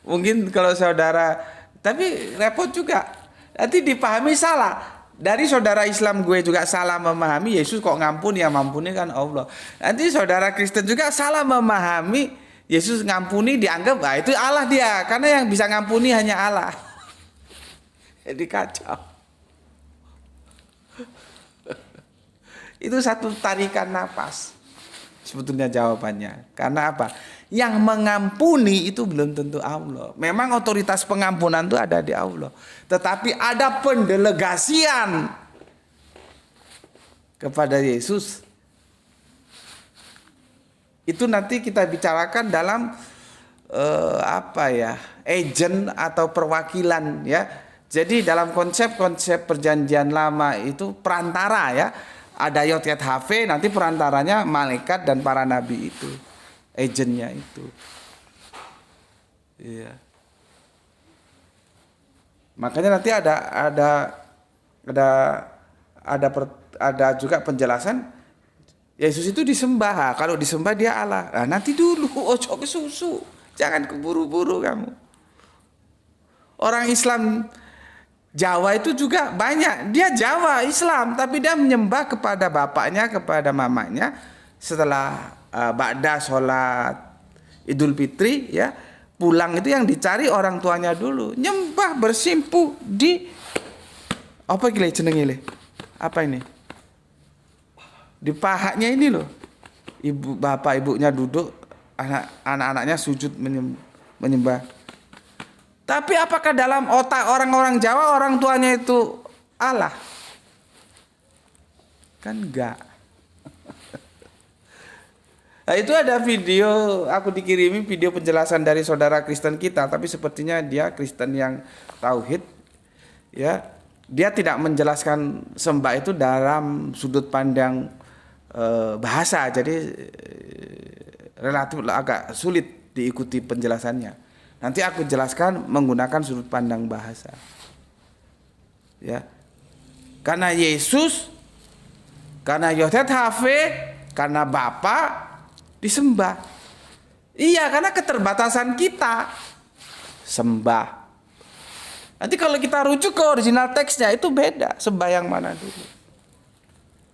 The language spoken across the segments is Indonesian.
Mungkin kalau saudara, tapi repot juga. Nanti dipahami salah. Dari saudara Islam gue juga salah memahami Yesus kok ngampuni, yang mampuni kan Allah. Nanti saudara Kristen juga salah memahami Yesus ngampuni, dianggap itu Allah dia. Karena yang bisa ngampuni hanya Allah. Jadi kacau. Itu satu tarikan napas. Sebetulnya jawabannya. Karena apa? Yang mengampuni itu belum tentu Allah. Memang otoritas pengampunan itu ada di Allah. Tetapi ada pendelegasian kepada Yesus. Itu nanti kita bicarakan dalam agent atau perwakilan ya. Jadi dalam konsep-konsep perjanjian lama itu perantara ya. Ada YHWH, nanti perantaranya malaikat dan para nabi itu. Agentnya itu. Iya. Makanya nanti ada juga penjelasan Yesus itu disembah. Kalau disembah dia Allah. Nah, nanti dulu ojo ke susu. Jangan keburu-buru kamu. Orang Islam Jawa itu juga banyak. Dia Jawa Islam, tapi dia menyembah kepada bapaknya, kepada mamanya setelah ba'da sholat Idul Fitri ya. Pulang itu yang dicari orang tuanya dulu. Nyembah bersimpuh di apa gile jenenge le? Apa ini? Di pahanya ini loh. Bapak ibunya duduk, anak-anaknya sujud menyembah. Tapi apakah dalam otak orang-orang Jawa orang tuanya itu Allah? Kan enggak. Nah, itu ada video, aku dikirimi video penjelasan dari saudara Kristen kita, tapi sepertinya dia Kristen yang tauhid. Ya, dia tidak menjelaskan sembah itu dalam sudut pandang bahasa, jadi relatif agak sulit diikuti penjelasannya. Nanti aku jelaskan menggunakan sudut pandang bahasa. Ya. Karena Yesus, karena YHWH, karena Bapa disembah. Iya, karena keterbatasan kita sembah. Nanti kalau kita rujuk ke original teksnya itu beda, sembah yang mana dulu.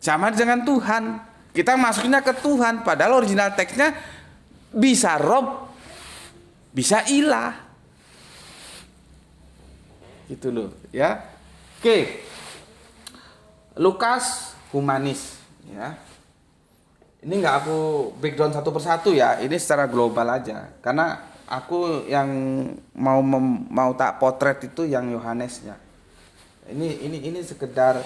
Sama dengan Tuhan. Kita masuknya ke Tuhan, padahal original teksnya bisa Rob, bisa ilah. Gitu loh ya. Oke. Lukas humanis ya. Ini enggak aku breakdown satu persatu ya. Ini secara global aja. Karena aku yang mau tak potret itu yang Yohanesnya. Ini sekedar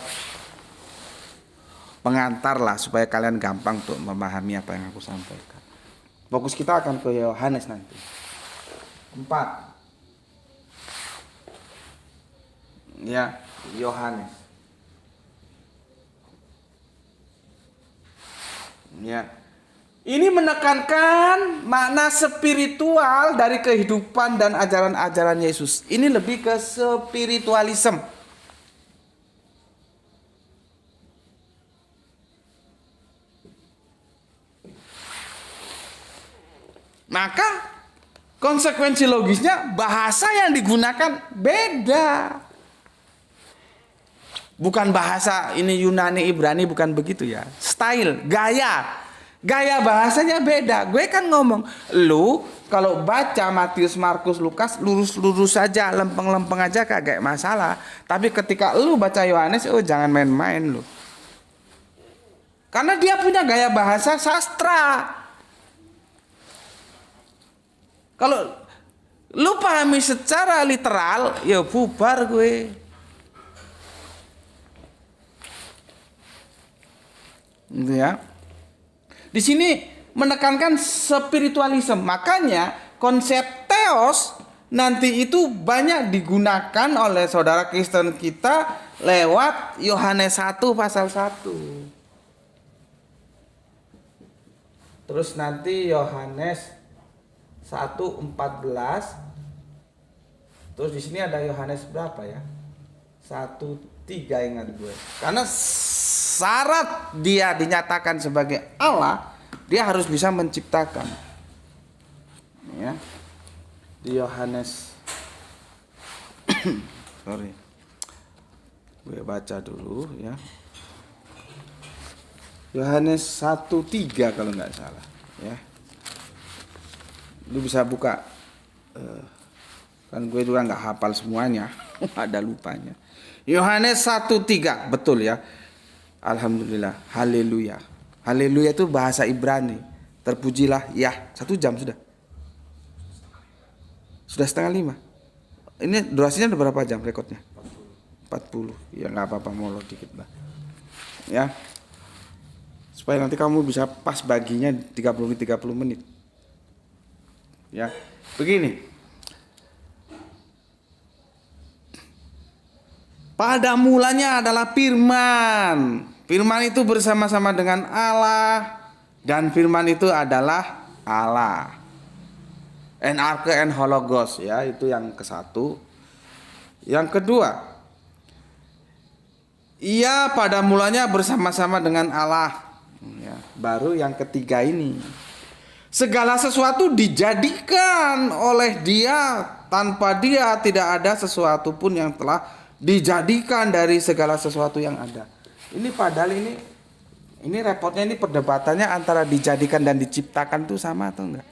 pengantar lah supaya kalian gampang untuk memahami apa yang aku sampaikan. Fokus kita akan ke Yohanes nanti. 4. Ya, Yohanes. Ya. Ini menekankan makna spiritual dari kehidupan dan ajaran-ajaran Yesus. Ini lebih ke spiritualisme. Maka konsekuensi logisnya bahasa yang digunakan beda. Bukan bahasa ini Yunani, Ibrani, bukan begitu ya. Style, gaya bahasanya beda. Gue kan ngomong, lu kalau baca Matius, Markus, Lukas lurus-lurus saja, lempeng-lempeng aja kagak masalah. Tapi ketika lu baca Yohanes, jangan main-main lu. Karena dia punya gaya bahasa sastra. Kalau lu pahami secara literal, ya bubar gue. Gitu ya. Di sini menekankan spiritualisme. Makanya konsep theos nanti itu banyak digunakan oleh saudara Kristen kita lewat Yohanes 1 pasal 1. Terus nanti Yohanes 1:14. Terus di sini ada Yohanes berapa ya? 1:3 ingat gue. Karena syarat dia dinyatakan sebagai Allah, dia harus bisa menciptakan. Ya. Di Yohanes sorry. Gue baca dulu ya. Yohanes 1:3 kalau nggak salah ya. Lu bisa buka kan gue juga nggak hafal semuanya. Ada lupanya. Yohanes 1:3 betul ya. Alhamdulillah, haleluya. Haleluya itu bahasa Ibrani. Terpujilah ya. 1 jam sudah. Sudah 4:30. Ini durasinya ada berapa jam rekodnya? 40. Ya nggak apa-apa, molor dikit lah. Ya. Supaya nanti kamu bisa pas baginya 30 menit. Ya. Begini. Pada mulanya adalah firman. Firman itu bersama-sama dengan Allah dan firman itu adalah Allah. Arche and hologos ya, itu yang ke-1. Yang kedua, ia pada mulanya bersama-sama dengan Allah. Ya, baru yang ketiga ini. Segala sesuatu dijadikan oleh Dia, tanpa Dia tidak ada sesuatu pun yang telah dijadikan dari segala sesuatu yang ada. Ini padahal ini repotnya, ini perdebatannya antara dijadikan dan diciptakan itu sama atau enggak?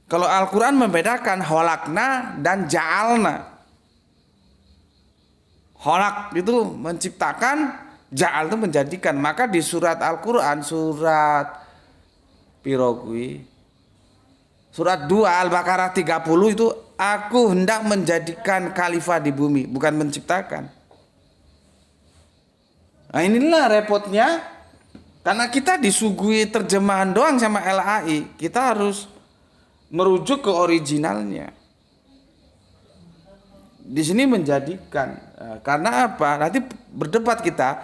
Kalau Al-Quran membedakan holakna dan ja'alna. Holak itu menciptakan, ja'al itu menjadikan. Maka di surat Al-Quran, surat Pirogui, surat 2 Al-Baqarah 30 itu, aku hendak menjadikan khalifah di bumi, bukan menciptakan. Nah inilah repotnya, karena kita disuguhi terjemahan doang sama LAI, kita harus merujuk ke originalnya. Di sini menjadikan, karena apa? Nanti berdebat kita,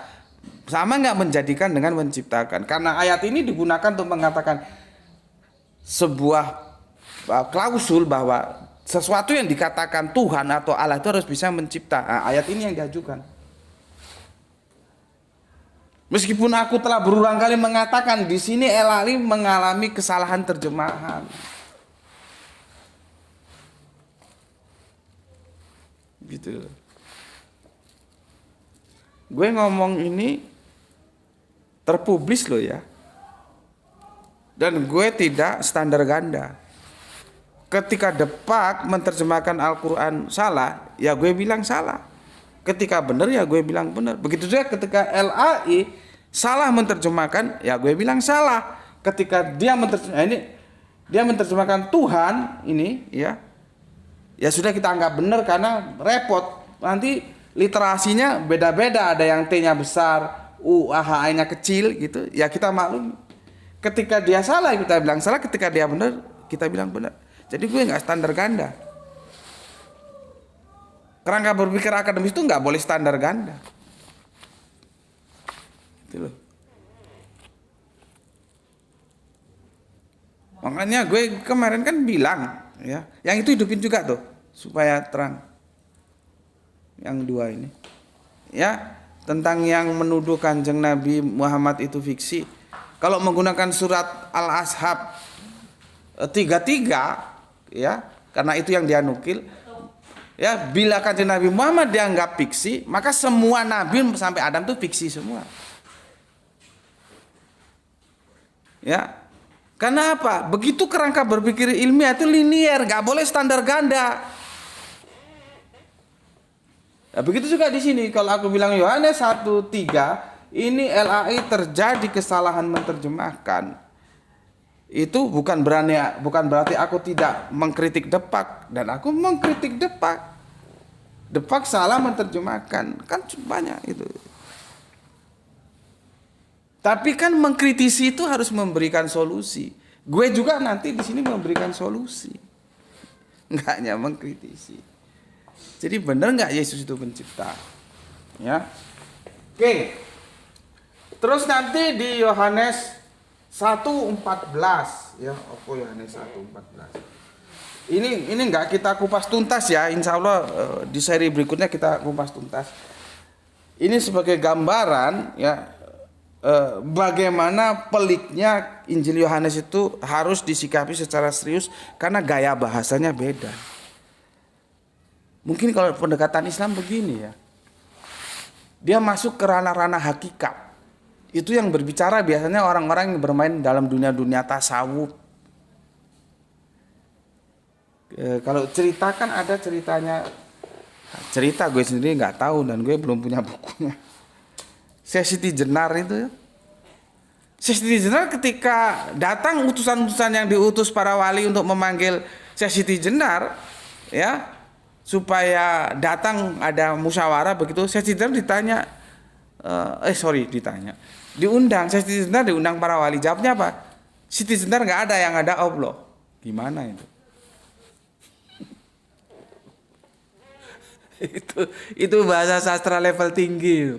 sama nggak menjadikan dengan menciptakan? Karena ayat ini digunakan untuk mengatakan sebuah klausul bahwa sesuatu yang dikatakan Tuhan atau Allah itu harus bisa mencipta. Nah, ayat ini yang diajukan. Meskipun aku telah berulang kali mengatakan di sini LAI mengalami kesalahan terjemahan. Gitu. Gue ngomong ini terpublis loh ya. Dan gue tidak standar ganda. Ketika Depak menerjemahkan Al-Quran salah, ya gue bilang salah. Ketika benar ya gue bilang benar. Begitu juga ketika LAI salah menerjemahkan, ya gue bilang salah. Ketika dia menerjemahkan Tuhan ini ya sudah kita anggap benar karena repot. Nanti literasinya beda-beda, ada yang T-nya besar, U-A-H-I-nya kecil gitu. Ya kita maklum. Ketika dia salah kita bilang salah, ketika dia benar kita bilang benar. Jadi gue nggak standar ganda. Kerangka berpikir akademis itu nggak boleh standar ganda. Gitu loh. Makanya gue kemarin kan bilang ya, yang itu hidupin juga tuh supaya terang. Yang 2 ini. Ya, tentang yang menuduh Kanjeng Nabi Muhammad itu fiksi. Kalau menggunakan surat Al-Ashab 33 ya, karena itu yang dia nukil. Ya, bila Kanjeng Nabi Muhammad dianggap fiksi, maka semua nabi sampai Adam itu fiksi semua. Ya. Karena apa? Begitu kerangka berpikir ilmiah itu linier, nggak boleh standar ganda. Nah, begitu juga di sini. Kalau aku bilang Yohanes 1:3, ini LAI terjadi kesalahan menerjemahkan. Itu bukan berarti aku tidak mengkritik Depak, dan aku mengkritik Depak. Depak salah menerjemahkan, kan banyak itu. Tapi kan mengkritisi itu harus memberikan solusi. Gue juga nanti di sini memberikan solusi. Enggak hanya mengkritisi. Jadi benar enggak Yesus itu pencipta? Ya. Oke. Terus nanti di Yohanes 1:14 ya, Yohanes 1:14. Ini enggak kita kupas tuntas ya. Insya Allah di seri berikutnya kita kupas tuntas. Ini sebagai gambaran ya. bagaimana peliknya Injil Yohanes itu harus disikapi secara serius karena gaya bahasanya beda. Mungkin kalau pendekatan Islam begini ya, dia masuk ke ranah-ranah hakikat. Itu yang berbicara biasanya orang-orang yang bermain dalam dunia-dunia tasawuf. Kalau cerita kan ada ceritanya, cerita gue sendiri nggak tahu dan gue belum punya bukunya. Siti Jenar itu ya. Siti Jenar ketika datang utusan-utusan yang diutus para wali untuk memanggil Siti Jenar ya, supaya datang ada musyawarah begitu, Siti Jenar diundang Siti Jenar, diundang para wali. Jawabnya apa? Siti Jenar nggak ada, yang ada Allah. Gimana itu? itu bahasa sastra level tinggi.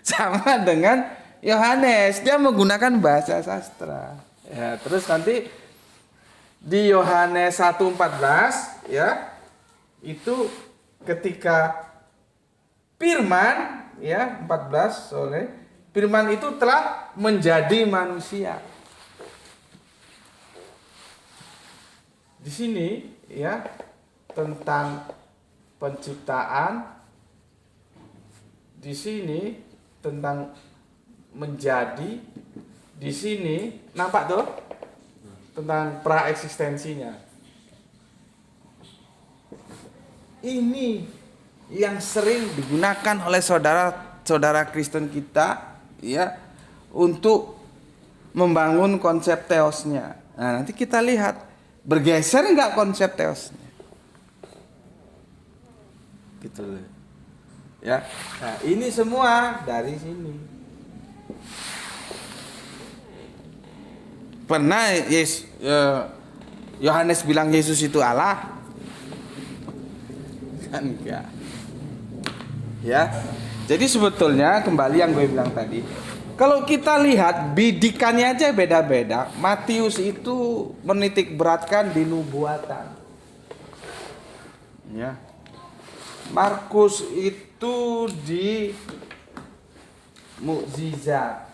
Sama dengan Yohanes, dia menggunakan bahasa sastra. Ya, terus nanti di Yohanes 1:14 ya, itu ketika firman ya 14 firman itu telah menjadi manusia. Di sini ya tentang penciptaan, di sini tentang menjadi, di sini nampak tuh tentang praeksistensinya. Ini yang sering digunakan oleh saudara Kristen kita ya untuk membangun konsep teosnya. Nah, nanti kita lihat bergeser enggak konsep teosnya. Gitu ya. Nah, ini semua dari sini. Pernah Yohanes bilang Yesus itu Allah? Kan enggak. Ya. Jadi sebetulnya kembali yang gue bilang tadi, kalau kita lihat bidikannya aja beda-beda. Matius itu menitik beratkan di nubuatan. Ya. Markus itu di mukjizat.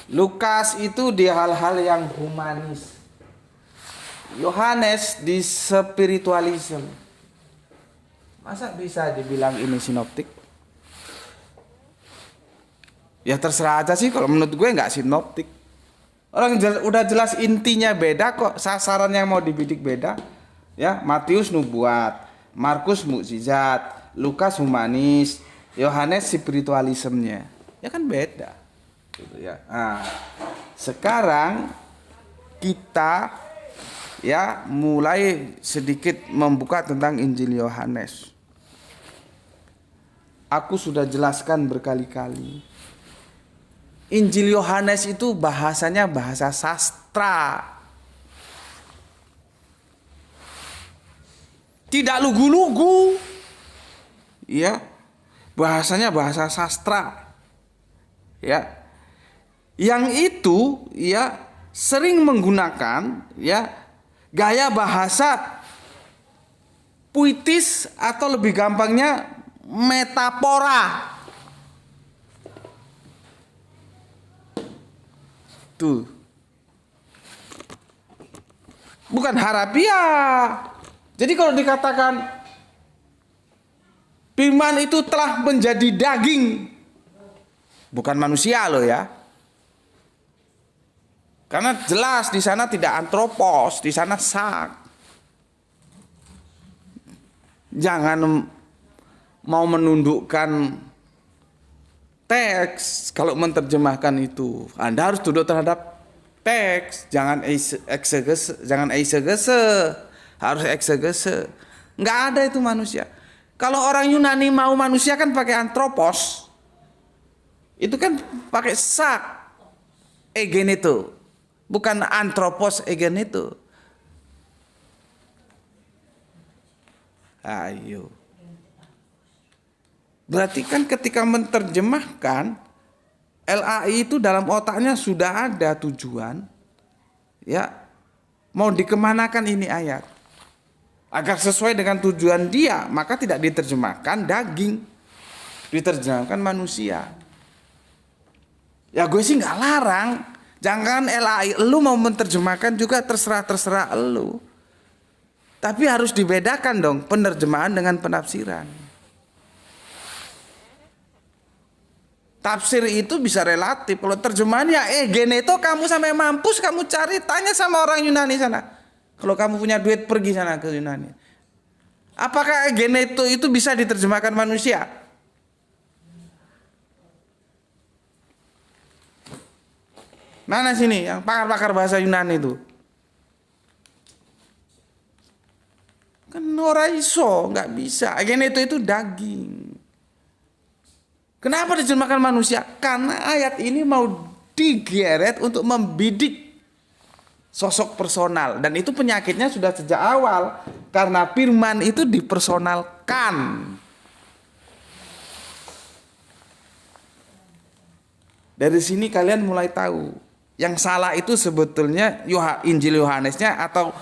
Lukas itu di hal-hal yang humanis. Yohanes di spiritualisme. Masa bisa dibilang ini sinoptik? Ya terserah aja sih, kalau menurut gue nggak sinoptik. Orang udah jelas intinya beda kok, sasaran yang mau dibidik beda. Ya, Matius nubuat, Markus mukjizat, Lukas humanis, Yohanes spiritualismenya. Ya kan beda. Gitu ya. Nah, sekarang kita ya mulai sedikit membuka tentang Injil Yohanes. Aku sudah jelaskan berkali-kali. Injil Yohanes itu bahasanya bahasa sastra. Tidak lugu-lugu. Ya. Bahasanya bahasa sastra. Ya. Yang itu ya sering menggunakan ya gaya bahasa puitis atau lebih gampangnya metafora. Tuh. Bukan harafiah. Jadi kalau dikatakan firman itu telah menjadi daging, bukan manusia loh ya. Karena jelas di sana tidak antropos, di sana sak. Jangan mau menundukkan teks kalau menerjemahkan itu. Anda harus tunduk terhadap teks, jangan eksegese, harus eksegese. Nggak ada itu manusia. Kalau orang Yunani mau manusia kan pakai antropos. Itu kan pakai sak, egen itu. Bukan antropos egen itu. Ayo. Berarti kan ketika menerjemahkan, LAI itu dalam otaknya sudah ada tujuan. Ya, mau dikemanakan ini ayat. Agar sesuai dengan tujuan dia, maka tidak diterjemahkan daging. diterjemahkan manusia. Ya gue sih nggak larang. Jangan LAI lu mau menerjemahkan juga terserah lu. Tapi harus dibedakan dong penerjemahan dengan penafsiran. Tafsir itu bisa relatif. Kalau terjemahan ya Geneto kamu sampai mampus kamu cari, tanya sama orang Yunani sana. Kalau kamu punya duit pergi sana ke Yunani. Apakah Geneto itu bisa diterjemahkan manusia? Mana sini yang pakar-pakar bahasa Yunani itu? Kan ora iso, nggak bisa. Geneto itu daging. Kenapa diterjemahkan manusia? Karena ayat ini mau digeret untuk membidik sosok personal. Dan itu penyakitnya sudah sejak awal. Karena firman itu dipersonalkan. Dari sini kalian mulai tahu. Yang salah itu sebetulnya Injil Yohanesnya atau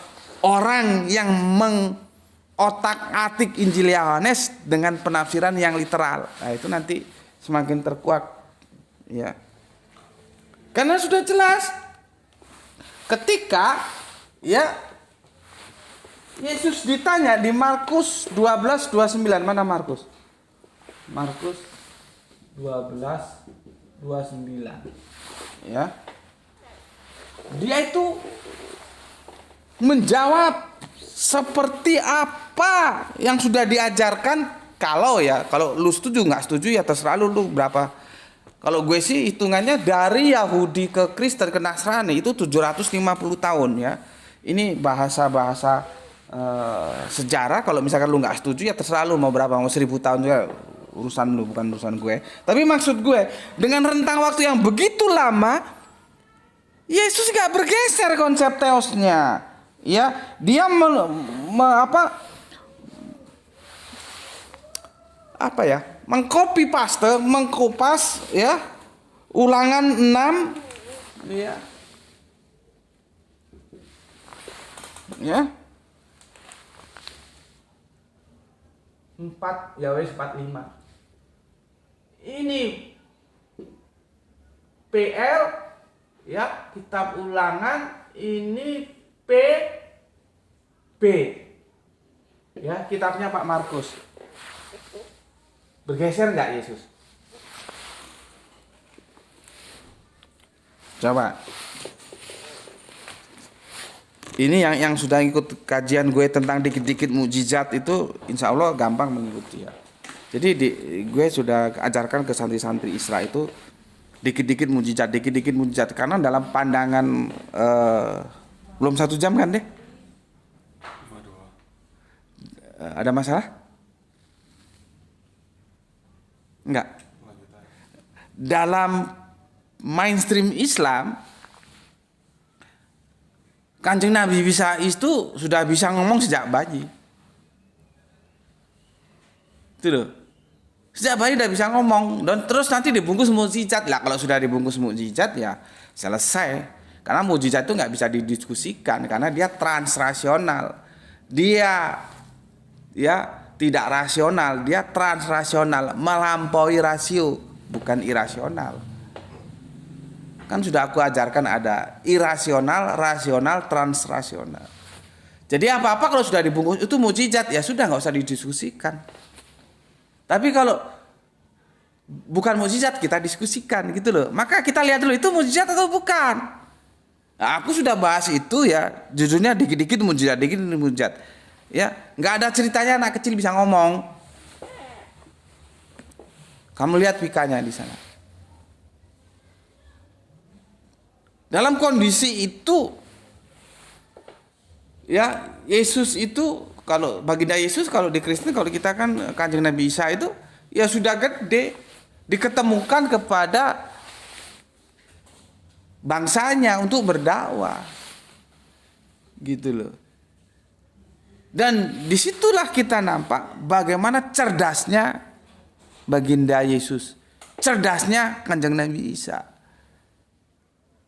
orang yang mengotak-atik Injil Yohanes dengan penafsiran yang literal. Nah, itu nanti semakin terkuak, ya. Karena sudah jelas ketika ya Yesus ditanya di Markus 12:29, mana Markus? Markus 12:29. Ya. Dia itu menjawab seperti apa yang sudah diajarkan. Kalau lu setuju nggak setuju ya terserah lu berapa. Kalau gue sih hitungannya dari Yahudi ke Kristen ke Nasrani itu 750 tahun ya. Ini bahasa-bahasa sejarah. Kalau misalkan lu nggak setuju ya terserah lu mau berapa, mau 1000 tahun juga urusan lu, bukan urusan gue. Tapi maksud gue dengan rentang waktu yang begitu lama Yesus gak bergeser konsep teosnya, ya. Dia mengcopy paste, mengkopas, ya. Ulangan 6, ya. Ya. 4, ya wes 45. Ini PL, ya, kitab Ulangan, ini B, ya, kitabnya Pak Markus. Bergeser nggak Yesus? Coba. Ini yang sudah ikut kajian gue tentang dikit-dikit mukjizat itu, insya Allah gampang mengikuti ya. Jadi gue sudah ajarkan ke santri-santri Isra itu dikit-dikit mujizat, karena dalam pandangan belum 1 jam kan deh? Ada masalah? Enggak. Dalam mainstream Islam, Kanjeng Nabi Isa itu sudah bisa ngomong sejak bayi. Itu loh. Sejak bayi udah bisa ngomong, dan terus nanti dibungkus mukjizat. Lah kalau sudah dibungkus mukjizat ya selesai. Karena mukjizat itu nggak bisa didiskusikan karena dia transrasional. Dia ya tidak rasional, dia transrasional, melampaui rasio, bukan irasional. Kan sudah aku ajarkan ada irasional, rasional, transrasional. Jadi apa-apa kalau sudah dibungkus itu mukjizat ya sudah nggak usah didiskusikan. Tapi kalau bukan mukjizat kita diskusikan gitu loh. Maka kita lihat dulu itu mukjizat atau bukan. Nah, aku sudah bahas itu ya. Jujurnya dikit-dikit mukjizat, dikit-dikit mukjizat. Ya, nggak ada ceritanya anak kecil bisa ngomong. Kamu lihat pikanya di sana. Dalam kondisi itu, ya Yesus itu kalau baginda Yesus, kalau di Kristen, kalau kita kan Kanjeng Nabi Isa itu ya sudah gede, diketemukan kepada bangsanya untuk berdakwah, gitu loh. Dan disitulah kita nampak bagaimana cerdasnya baginda Yesus, cerdasnya Kanjeng Nabi Isa.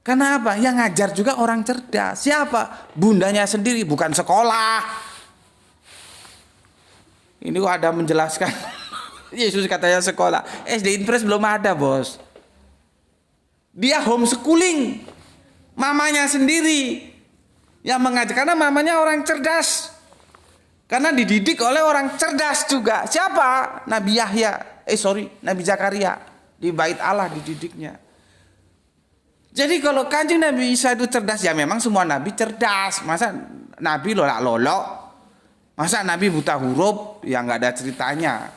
Karena apa? Yang ngajar juga orang cerdas. Siapa? Bundanya sendiri, bukan sekolah. Ini kok ada menjelaskan Yesus katanya sekolah. SD Impres belum ada, bos. Dia homeschooling. Mamanya sendiri yang mengajar. Karena mamanya orang cerdas. Karena dididik oleh orang cerdas juga. Siapa? Nabi Yahya. Nabi Zakaria. Di bait Allah dididiknya. Jadi kalau Kanjeng Nabi Isa itu cerdas, ya memang semua nabi cerdas. Masa nabi lolak-lolok? Masa nabi buta huruf? Ya nggak ada ceritanya.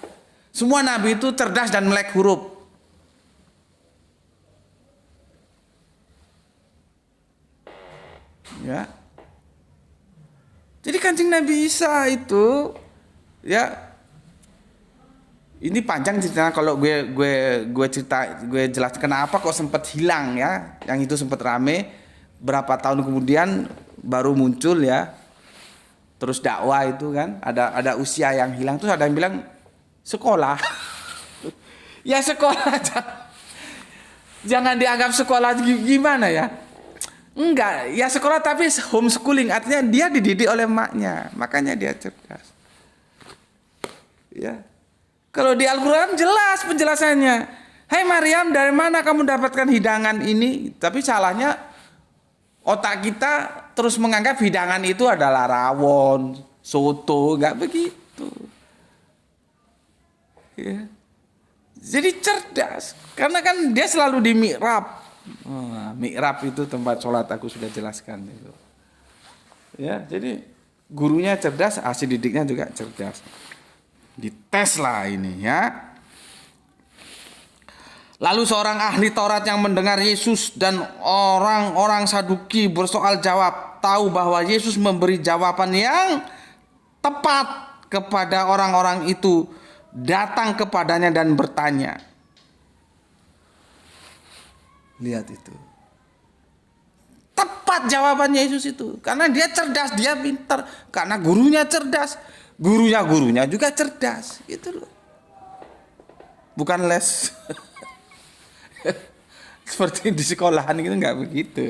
Semua nabi itu cerdas dan melek huruf. Ya. Jadi Kanjeng Nabi Isa itu, ya, ini panjang ceritanya kalau gue cerita, gue jelaskan kenapa kok sempat hilang ya. Yang itu sempat rame, berapa tahun kemudian baru muncul ya. Terus dakwah itu kan ada usia yang hilang, terus ada yang bilang sekolah. Ya sekolah, jangan dianggap sekolah gimana ya. Enggak, ya sekolah tapi homeschooling, artinya dia dididik oleh maknya, makanya dia cerdas. Ya. Kalau di Al-Qur'an jelas penjelasannya. Hai Maryam, dari mana kamu dapatkan hidangan ini? Tapi salahnya otak kita terus menganggap hidangan itu adalah rawon, soto, enggak begitu. Ya. Jadi cerdas, karena kan dia selalu di mihrab. Mihrab itu tempat sholat, aku sudah jelaskan itu. Ya, jadi gurunya cerdas, hasil didiknya juga cerdas. Dites lah ini ya. Lalu seorang ahli Taurat yang mendengar Yesus dan orang-orang Saduki bersoal jawab, tahu bahwa Yesus memberi jawaban yang tepat kepada orang-orang itu, datang kepadanya dan bertanya. Lihat itu. Tepat jawabannya Yesus itu. Karena dia cerdas, dia pintar. Karena gurunya cerdas. Gurunya juga cerdas. Gitu loh. Bukan les. Seperti di sekolahan gitu, nggak begitu.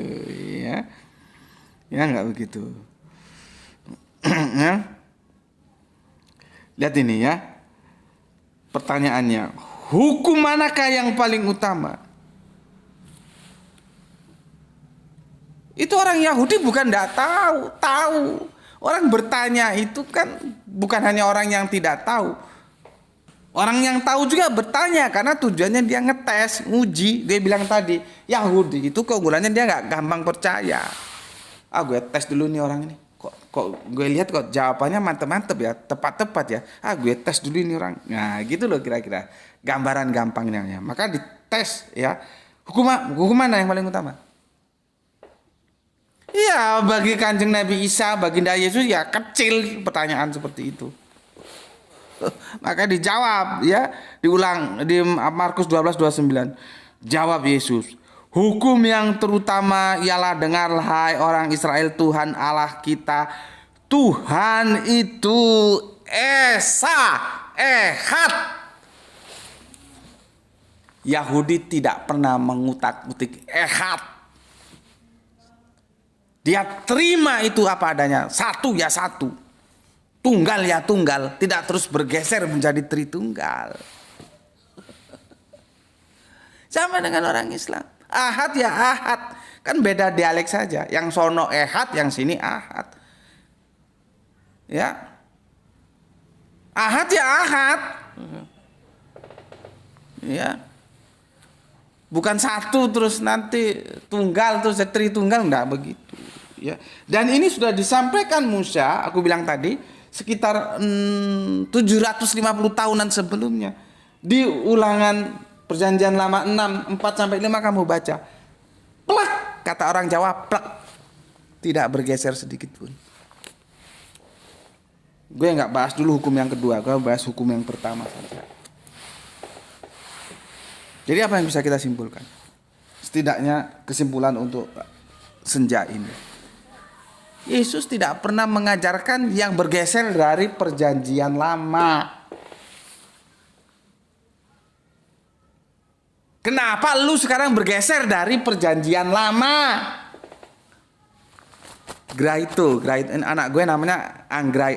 Ya nggak begitu. Ya. Lihat ini ya. Pertanyaannya. Hukum manakah yang paling utama? Itu orang Yahudi bukan tidak tahu. Orang bertanya itu kan bukan hanya orang yang tidak tahu. Orang yang tahu juga bertanya karena tujuannya dia ngetes, nguji. Dia bilang tadi, Yahudi itu keunggulannya dia nggak gampang percaya. Gue tes dulu nih orang ini. Kok gue lihat kok jawabannya mantep-mantep ya, tepat-tepat ya. Gue tes dulu ini orang. Nah, gitu loh kira-kira gambaran gampangnya ya. Maka dites ya. Hukum mana yang paling utama? Ya, bagi Kanjeng Nabi Isa, baginda Yesus ya kecil pertanyaan seperti itu. Maka dijawab ya, diulang di Markus 12:29. Jawab Yesus, hukum yang terutama ialah, dengarlah hai orang Israel, Tuhan Allah kita, Tuhan itu Esa, Ehad. Yahudi tidak pernah mengutak-utik Ehad. Dia terima itu apa adanya. Satu ya satu. Tunggal ya tunggal. Tidak terus bergeser menjadi Tritunggal. Sama dengan orang Islam. Ahad ya ahad. Kan beda dialek saja. Yang sono ehad, yang sini ahad. Ya. Ahad ya ahad. Ya. Bukan satu terus nanti tunggal terus Tritunggal, enggak begitu. Ya. Dan ini sudah disampaikan Musa, aku bilang tadi, sekitar 750 tahunan sebelumnya. Di Ulangan Perjanjian Lama 6, 4-5 kamu baca. Plak, kata orang Jawa, plak. Tidak bergeser sedikit pun. Gue nggak bahas dulu hukum yang kedua, gue bahas hukum yang pertama saja. Jadi apa yang bisa kita simpulkan? Setidaknya kesimpulan untuk senja ini. Yesus tidak pernah mengajarkan yang bergeser dari perjanjian lama. Kenapa lu sekarang bergeser dari perjanjian lama? Graito, anak gue namanya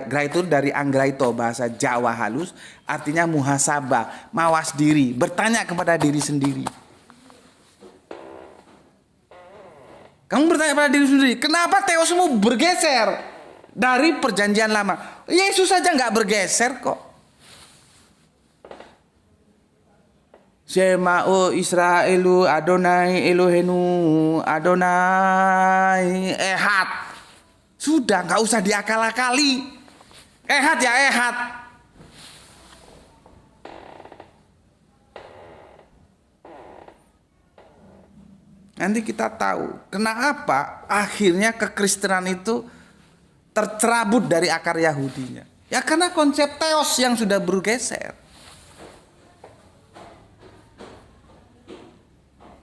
Graito dari Anggraito, bahasa Jawa halus, artinya muhasabah, mawas diri, bertanya kepada diri sendiri. Kamu bertanya pada diri sendiri, kenapa teosmu bergeser dari perjanjian lama? Yesus saja nggak bergeser kok. Shema Israelu Adonai Elohenu Adonai Ehad. Sudah, nggak usah diakal-akali. Ehad ya ehad. Nanti kita tahu kenapa akhirnya kekristenan itu tercerabut dari akar Yahudinya. Ya karena konsep teos yang sudah bergeser.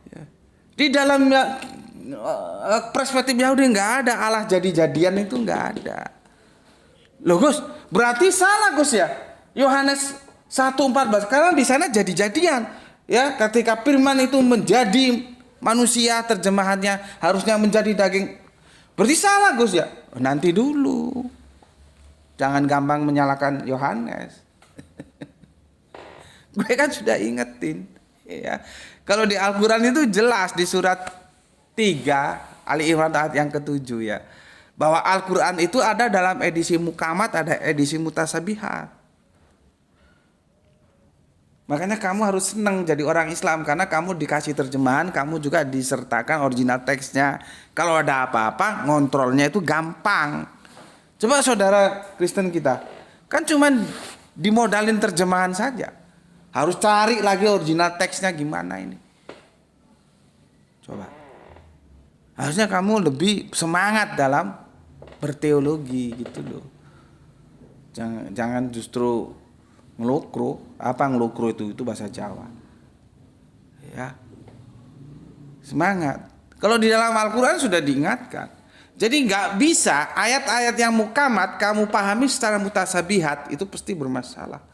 Ya. Di dalam perspektif Yahudi nggak ada Allah jadi-jadian, itu nggak ada. Loh Gus, berarti salah Gus ya. Yohanes 1:14 karena di sana jadi-jadian. Ya, ketika firman itu menjadi manusia, terjemahannya harusnya menjadi daging. Berarti salah Gus ya. Nanti dulu. Jangan gampang menyalahkan Yohanes. Gue kan sudah ingetin, ya. Kalau di Al-Qur'an itu jelas di surat 3 Ali Imran ayat yang ke-7 ya, bahwa Al-Qur'an itu ada dalam edisi mukamat, ada edisi mutasabihat. Makanya kamu harus senang jadi orang Islam karena kamu dikasih terjemahan, kamu juga disertakan original teksnya. Kalau ada apa-apa, ngontrolnya itu gampang. Coba saudara Kristen kita, kan cuman dimodalin terjemahan saja. Harus cari lagi original teksnya gimana ini. Coba. Harusnya kamu lebih semangat dalam berteologi gitu loh. Jangan justru ngelukru. Apa ngelukru itu bahasa Jawa. Ya. Semangat. Kalau di dalam Al-Qur'an sudah diingatkan. Jadi nggak bisa ayat-ayat yang mukamat kamu pahami secara mutasabihat, itu pasti bermasalah.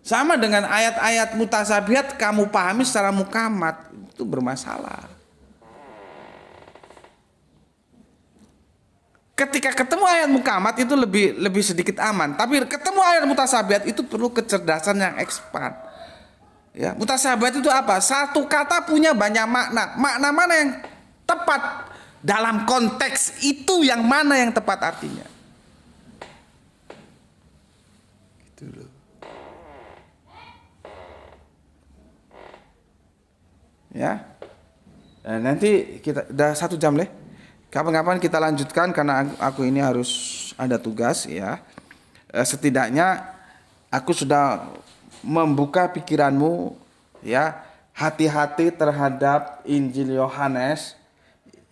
Sama dengan ayat-ayat mutasabihat kamu pahami secara mukamat, itu bermasalah. Ketika ketemu ayat mukamat itu lebih sedikit aman, tapi ketemu ayat mutasabihat itu perlu kecerdasan yang ekspan. Ya, mutasabihat itu apa? Satu kata punya banyak makna. Makna mana yang tepat dalam konteks itu, yang mana yang tepat artinya. Gitu loh. Ya. Dan nanti kita udah 1 jam leh. Kapan-kapan kita lanjutkan karena aku ini harus ada tugas ya. Setidaknya aku sudah membuka pikiranmu ya. Hati-hati terhadap Injil Yohanes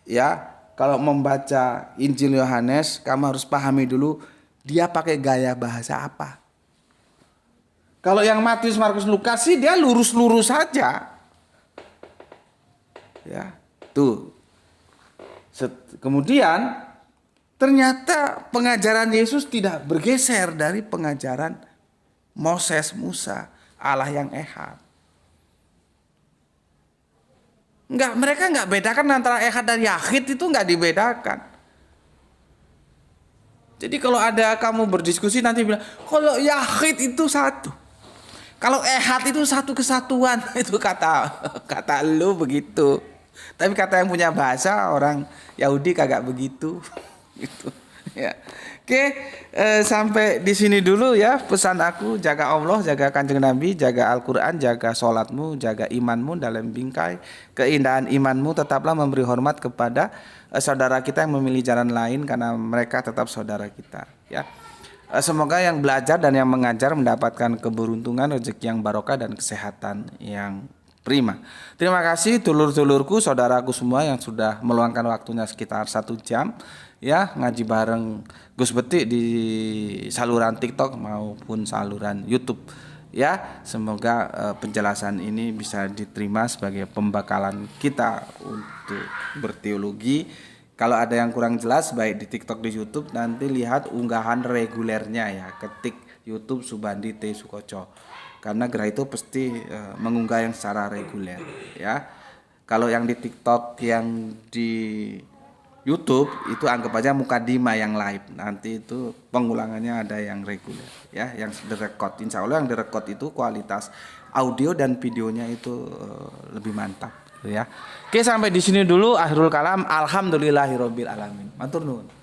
ya. Kalau membaca Injil Yohanes, kamu harus pahami dulu dia pakai gaya bahasa apa. Kalau yang Matius, Markus, Lukas sih dia lurus-lurus saja. Ya, tuh. Kemudian ternyata pengajaran Yesus tidak bergeser dari pengajaran Moses, Musa, Allah yang ehad. Mereka nggak bedakan antara ehad dan yahid, itu nggak dibedakan. Jadi kalau ada kamu berdiskusi nanti bilang kalau yahid itu satu, kalau ehad itu satu kesatuan, itu kata lu begitu. Tapi kata yang punya bahasa orang Yahudi kagak begitu. Gitu. Ya. Oke, sampai di sini dulu ya pesan aku. Jaga Allah, jaga Kanjeng Nabi, jaga Al-Qur'an, jaga sholatmu, jaga imanmu dalam bingkai keindahan imanmu. Tetaplah memberi hormat kepada saudara kita yang memilih jalan lain karena mereka tetap saudara kita. Ya. Semoga yang belajar dan yang mengajar mendapatkan keberuntungan, rezeki yang barokah dan kesehatan yang prima. Terima kasih dulur-dulurku, saudaraku semua yang sudah meluangkan waktunya sekitar 1 jam ya ngaji bareng Gus Betik di saluran TikTok maupun saluran YouTube ya. Semoga penjelasan ini bisa diterima sebagai pembekalan kita untuk berteologi. Kalau ada yang kurang jelas baik di TikTok di YouTube, nanti lihat unggahan regulernya ya, ketik YouTube Subandi T Sukoco. Karena Gerah itu pasti mengunggah yang secara reguler ya. Kalau yang di TikTok yang di YouTube itu anggap aja mukadimah yang live. Nanti itu pengulangannya ada yang reguler ya, yang direkod. Insya Allah yang direkod itu kualitas audio dan videonya itu lebih mantap gitu ya. Oke, sampai di sini dulu akhirul kalam. Alhamdulillahirabbil alamin. Matur nuwun.